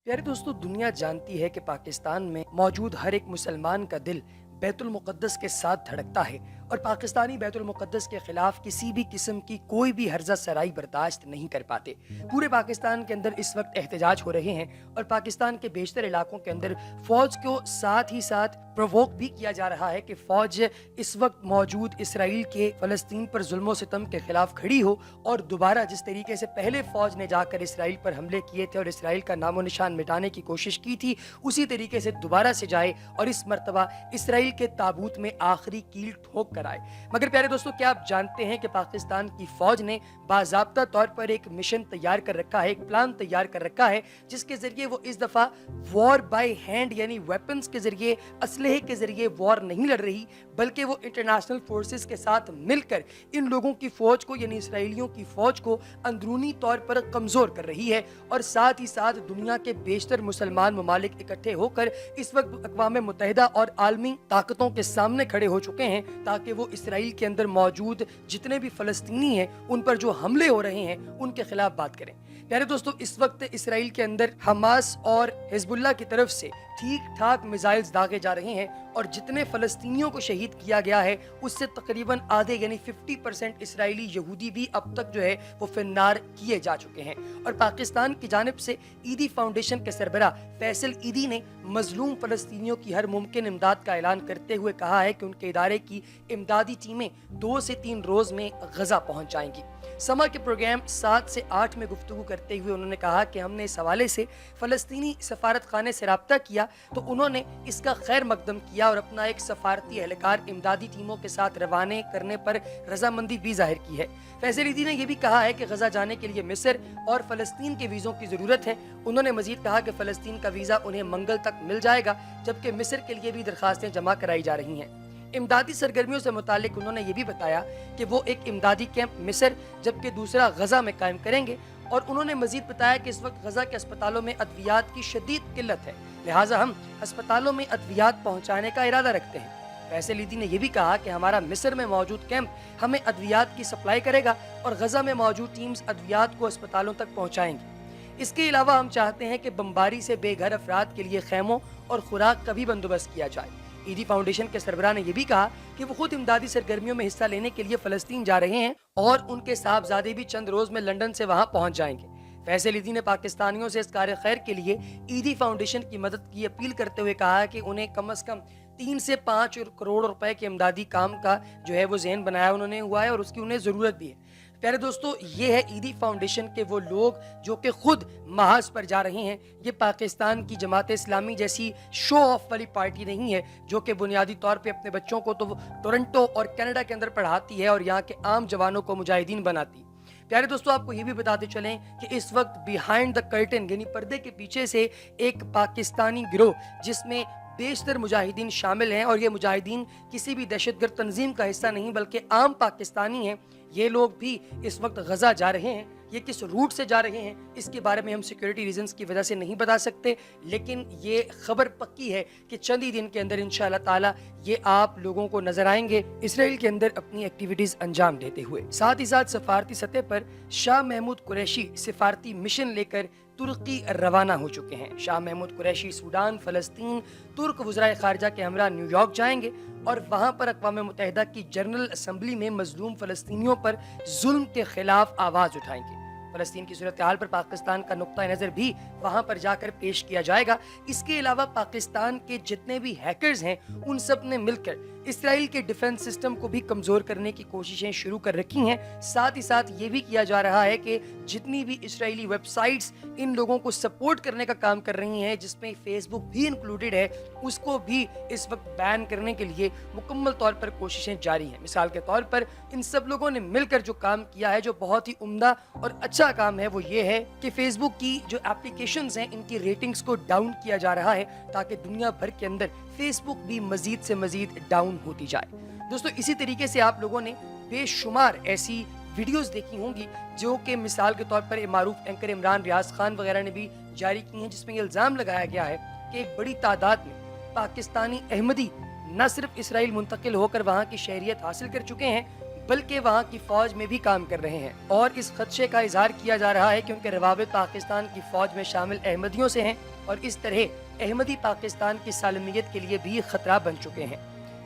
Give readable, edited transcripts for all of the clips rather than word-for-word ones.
प्यारे दोस्तों, दुनिया जानती है कि पाकिस्तान में मौजूद हर एक मुसलमान का दिल बैतुल मुक़द्दस के साथ धड़कता है और पाकिस्तानी बैतुल मुक़द्दस के खिलाफ किसी भी किस्म की कोई भी हर्जा सराई बर्दाश्त नहीं कर पाते। पूरे पाकिस्तान के अंदर इस वक्त एहतजाज हो रहे हैं और पाकिस्तान के बेशतर इलाकों के अंदर फौज को साथ ही साथ प्रोवोक भी किया जा रहा है कि फौज इस वक्त मौजूद इसराइल के फ़लस्तीन पर जुल्म सितम के खिलाफ खड़ी हो और दोबारा जिस तरीके से पहले फौज ने जाकर इसराइल पर हमले किए थे और इसराइल का नामो निशान मिटाने की कोशिश की थी, उसी तरीके से दोबारा से जाए और इस मर्तबा इसराइल के ताबूत में आखिरी कील ठोक कर आए। मगर प्यारे दोस्तों, क्या आप जानते हैं कि पाकिस्तान की फौज ने बाज़ाब्ता तौर पर एक मिशन तैयार कर रखा है, एक प्लान तैयार कर रखा है, जिसके जरिए वो इस दफा वॉर बाय हैंड यानी वेपन्स के जरिए, असलहे के जरिए वॉर नहीं लड़ रही, बल्कि वो इंटरनेशनल फोर्सेस के साथ मिलकर इन लोगों की फौज को यानी इसराइलियों की फौज को अंदरूनी तौर पर कमजोर कर रही है। और साथ ही साथ दुनिया के बेशतर मुसलमान ममालिक इकट्ठे होकर इस वक्त अक़वाम मुत्तहिदा और आलमी ताकतों के सामने खड़े हो चुके हैं ताकि वो इसराइल के अंदर मौजूद जितने भी फ़लस्तीनी हैं उन पर जो हमले हो रहे हैं उनके खिलाफ बात करें। प्यारे दोस्तों, इस वक्त इसराइल के अंदर हमास और हिजबुल्लाह की तरफ से ठीक ठाक मिसाइल्स दागे जा रहे हैं और जितने फ़लस्तीनियों को शहीद किया गया है उससे तकरीबन आधे यानी 50% इसराइली यहूदी भी अब तक जो है वो फिन्नार किए जा चुके हैं। और पाकिस्तान की जानिब से ईदी फाउंडेशन के सरबरा फैसल ईदी ने मजलूम फ़लस्तीनियों की हर मुमकिन इमदाद का ऐलान करते हुए कहा है कि उनके इदारे की इमदादी टीमें 2 से 3 रोज़ में गजा पहुँच जाएंगी। समा के प्रोग्राम 7 से 8 में गुफ्तगू करते हुए उन्होंने कहा कि हमने इस हवाले से फ़लस्तीनी सफारत खाने से रब्ता किया तो उन्होंने इसका खैर मकदम किया और अपना एक सफारती एहलकार इमदादी टीमों के साथ रवाने करने पर रजामंदी भी जाहिर की है। फैसल ईदी ने यह भी कहा है कि गजा जाने के लिए मिस्र और फ़लस्तीन के वीज़ों की ज़रूरत है। उन्होंने मजीद कहा कि फ़लस्तीन का वीज़ा उन्हें मंगल तक मिल जाएगा, जबकि मिस्र के लिए भी दरखास्तें जमा कराई जा रही हैं। इमदादी सरगर्मियों से मुतालिक उन्होंने ये भी बताया कि वो एक इमदादी कैंप मिस्र जबकि दूसरा गजा में कायम करेंगे और उन्होंने मजीद बताया कि इस वक्त गजा के अस्पतालों में अद्वियात की शदीद किल्लत है, लिहाजा हम अस्पतालों में अद्वियात पहुँचाने का इरादा रखते हैं। फैसल ईदी ने यह भी कहा कि हमारा मिस्र में मौजूद कैंप हमें अद्वियात की सप्लाई करेगा और गजा में मौजूद टीम्स अद्वियात को अस्पतालों तक पहुँचाएंगी। इसके अलावा हम चाहते हैं कि बमबारी से बेघर अफराद के लिए खैमों और खुराक का भी बंदोबस्त किया जाए। ईदी फाउंडेशन के सरबराह ने यह भी कहा कि वो खुद इमदादी सरगर्मियों में हिस्सा लेने के लिए फ़लस्तीन जा रहे हैं और उनके साहबजादे भी चंद रोज में लंदन से वहां पहुंच जाएंगे। फैसल ईदी ने पाकिस्तानियों से इस कार्य खैर के लिए ईदी फाउंडेशन की मदद की अपील करते हुए कहा कि उन्हें कम से कम 3 से 5 करोड़ रुपए के इमदादी काम का जो है वो ज़हन बनाया उन्होंने हुआ है और उसकी उन्हें ज़रूरत भी है। प्यारे दोस्तों, ये है ईदी फाउंडेशन के वो लोग जो कि खुद महाज पर जा रहे हैं। ये पाकिस्तान की जमात इस्लामी जैसी शो ऑफ वाली पार्टी नहीं है जो कि बुनियादी तौर पे अपने बच्चों को तो टोरंटो और कनाडा के अंदर पढ़ाती है और यहाँ के आम जवानों को मुजाहिदीन बनाती है। प्यारे दोस्तों, आपको ये भी बताते चलें कि इस वक्त बिहाइंड द कर्टन यानी पर्दे के पीछे से एक पाकिस्तानी गिरोह जिसमें बेशतर मुजाहिदीन शामिल हैं और ये मुजाहिदीन किसी भी दहशतगर्द तंजीम का हिस्सा नहीं बल्कि आम पाकिस्तानी हैं, ये लोग भी इस वक्त गजा जा रहे हैं। ये किस रूट से जा रहे हैं इसके बारे में हम सिक्योरिटी रीजंस की वजह से नहीं बता सकते, लेकिन ये खबर पक्की है कि चंद ही दिन के अंदर इंशाअल्लाह ताला ये आप लोगों को नजर आएंगे इसराइल के अंदर अपनी एक्टिविटीज अंजाम देते हुए। साथ ही साथ सफारती सतह पर शाह महमूद कुरैशी सिफारती मिशन लेकर तुर्की रवाना हो चुके हैं। शाह महमूद कुरैशी सूडान, फलस्तीन, तुर्क वज़राए ख़ारिजा के हमरा न्यूयॉर्क जाएंगे और वहाँ पर अक़वाम मुत्तहिदा की जनरल असम्बली में मजलूम फ़लस्तीनियों पर जुल्म के खिलाफ आवाज़ उठाएंगे। फ़लस्तीन की सूरत हाल पर पाकिस्तान का नुक्ता नज़र भी वहाँ पर जाकर पेश किया जाएगा। इसके अलावा पाकिस्तान के जितने भी हैकर्स हैं उन सब ने मिलकर इसराइल के डिफेंस सिस्टम को भी कमज़ोर करने की कोशिशें शुरू कर रखी हैं। साथ ही साथ ये भी किया जा रहा है कि जितनी भी इसराइली वेबसाइट्स इन लोगों को सपोर्ट करने का काम कर रही हैं, जिसमें फेसबुक भी इंक्लूडेड है, उसको भी इस वक्त बैन करने के लिए मुकम्मल तौर पर कोशिशें जारी हैं। मिसाल के तौर पर इन सब लोगों ने मिलकर जो काम किया है, जो बहुत ही उम्दा और अच्छा काम है, वो ये है कि फेसबुक की जो एप्लीकेशंस हैं इनकी रेटिंग्स को डाउन किया जा रहा है ताकि दुनिया भर के अंदर फेसबुक भी मजीद से मजीद डाउन होती जाए। दोस्तों, इसी तरीके से आप लोगों ने बेशुमार ऐसी वीडियोस देखी होंगी जो कि मिसाल के तौर पर मारूफ एंकर इमरान रियाज खान वगैरह ने भी जारी की हैं, जिसमें इल्ज़ाम लगाया गया है कि एक बड़ी तादाद में पाकिस्तानी अहमदी न सिर्फ इसराइल मुंतकिल होकर वहाँ की शहरियत हासिल कर चुके हैं बल्कि वहाँ की फौज में भी काम कर रहे हैं। और इस खदशे का इजहार किया जा रहा है कि उनके रवाबित पाकिस्तान की फौज में शामिल अहमदियों से हैं और इस तरह अहमदी पाकिस्तान की सालमियत के लिए भी खतरा बन चुके हैं।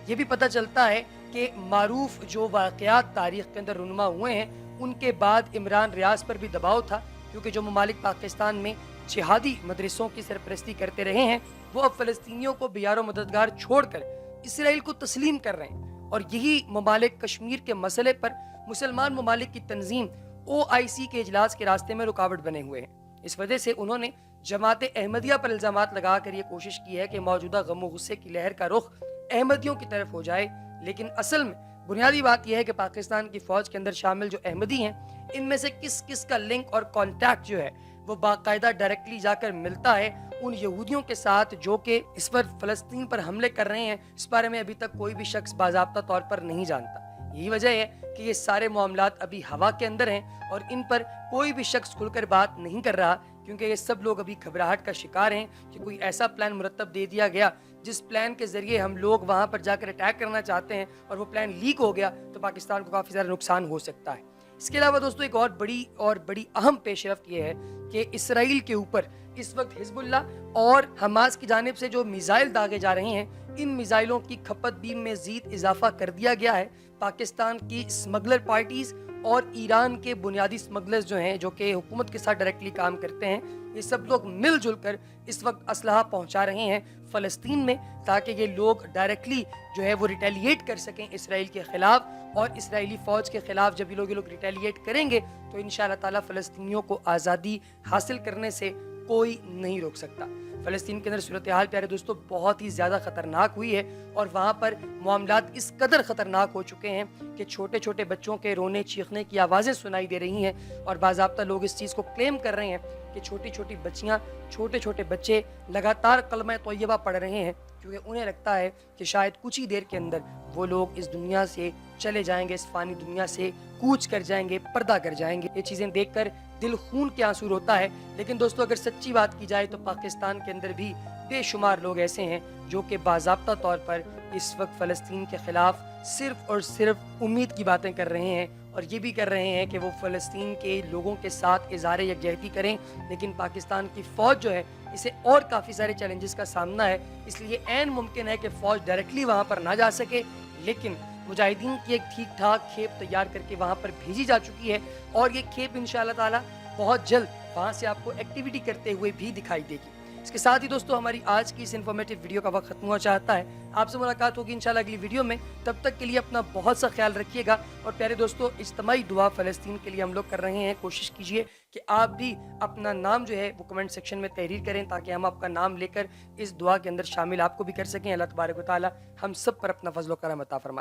ये भी पता चलता है कि मारूफ जो वाक़यात तारीख के अंदर रुनमा हुए हैं, उनके बाद इमरान रियाज पर भी दबाव था, क्योंकि जो ममालिक पाकिस्तान में जिहादी मदरसों की सरपरस्ती करते रहे हैं, वो अब फ़लस्तीनियों को बियारो मददगार छोड़कर इसराइल को तस्लीम कर रहे हैं। और यही ममालिक कश्मीर के मसले पर मुसलमान ममालिक की तंजीम OIC के इजलास के रास्ते में रुकावट बने हुए हैं। इस वजह से उन्होंने जमात अहमदिया पर इल्ज़ामात लगा कर ये कोशिश की है कि मौजूदा गम गुस्से की लहर का रुख अहमदियों की तरफ हो जाए। लेकिन असल में बुनियादी बात यह है कि पाकिस्तान की फौज के अंदर शामिल जो अहमदी हैं, इनमें से किस किस का लिंक और कॉन्टैक्ट जो है वो बाकायदा डायरेक्टली जाकर मिलता है उन यहूदियों के साथ जो कि इस पर फ़लस्तीन पर हमले कर रहे हैं। इस बारे में अभी तक कोई भी शख्स बाज़ाब्ता तौर पर नहीं जानता। यही वजह है कि ये सारे मामलात अभी हवा के अंदर हैं और इन पर कोई भी शख्स खुलकर बात नहीं कर रहा, क्योंकि ये सब लोग अभी घबराहट का शिकार हैं कि कोई ऐसा प्लान मुरतब दे दिया गया जिस प्लान के ज़रिए हम लोग वहाँ पर जाकर अटैक करना चाहते हैं और वो प्लान लीक हो गया तो पाकिस्तान को काफ़ी ज़्यादा नुकसान हो सकता है। इसके अलावा दोस्तों एक और बड़ी अहम पेशरफ्त ये है कि इसराइल के ऊपर इस वक्त हिजबुल्लाह और हमास की जानिब से जो मिसाइल दागे जा रहे हैं, इन मिसाइलों की खपत भी में मज़ीद इजाफा कर दिया गया है। पाकिस्तान की स्मगलर पार्टीज़ और ईरान के बुनियादी स्मगलर्स जो हैं, जो कि हुकूमत के साथ डायरेक्टली काम करते हैं, ये सब लोग मिलजुल कर इस वक्त असलहा पहुंचा रहे हैं फ़लस्तीन में, ताकि ये लोग डायरेक्टली जो है वो रिटेलिएट कर सकें इसराइल के ख़िलाफ़। और इसराइली फ़ौज के ख़िलाफ़ जब ये लोग रिटेलिएट करेंगे तो इंशाअल्लाह ताला फ़लस्तीनियों को आज़ादी हासिल करने से कोई नहीं रोक सकता। फ़लस्तीन के अंदर सूरत हाल प्यारे दोस्तों बहुत ही ज़्यादा ख़तरनाक हुई है और वहाँ पर मामलात इस कदर ख़तरनाक हो चुके हैं कि छोटे छोटे बच्चों के रोने चीखने की आवाज़ें सुनाई दे रही हैं। और बाज़ाब्ता लोग इस चीज़ को क्लेम कर रहे हैं कि छोटी छोटी बच्चियाँ, छोटे छोटे बच्चे लगातार कलमा तोयबा पढ़ रहे हैं, क्योंकि उन्हें लगता है कि शायद कुछ ही देर के अंदर वो लोग इस दुनिया से चले जाएंगे, इस फ़ानी दुनिया से कूच कर जाएंगे, पर्दा कर जाएंगे। ये चीज़ें देखकर दिल खून के आंसू रोता है। लेकिन दोस्तों अगर सच्ची बात की जाए तो पाकिस्तान के अंदर भी बेशुमार लोग ऐसे हैं जो कि बाज़ाब्ता तौर पर इस वक्त फ़लस्तीन के ख़िलाफ़ सिर्फ़ और सिर्फ उम्मीद की बातें कर रहे हैं और ये भी कर रहे हैं कि वो फ़लस्तीन के लोगों के साथ इज़हार यकजहती करें। लेकिन पाकिस्तान की फ़ौज जो है इसे और काफ़ी सारे चैलेंजेस का सामना है, इसलिए ऐन मुमकिन है कि फ़ौज डायरेक्टली वहाँ पर ना जा सके, लेकिन मुजाहिदीन की एक ठीक ठाक खेप तैयार करके वहाँ पर भेजी जा चुकी है और ये खेप इंशाअल्लाह ताला बहुत जल्द वहाँ से आपको एक्टिविटी करते हुए भी दिखाई देगी। इसके साथ ही दोस्तों हमारी आज की इस इन्फॉर्मेटिव वीडियो का वक्त खत्म हुआ चाहता है। आपसे मुलाकात होगी इंशाल्लाह अगली वीडियो में। तब तक के लिए अपना बहुत सा ख्याल रखिएगा और प्यारे दोस्तों इज्तिमाई दुआ फ़लस्तीन के लिए हम लोग कर रहे हैं। कोशिश कीजिए कि आप भी अपना नाम जो है वो कमेंट सेक्शन में तहरीर करें, ताकि हम आपका नाम लेकर इस दुआ के अंदर शामिल आपको भी कर सकें। अल्लाह तबारक व तआला हम सब पर अपना फजल व करम अता फरमाए।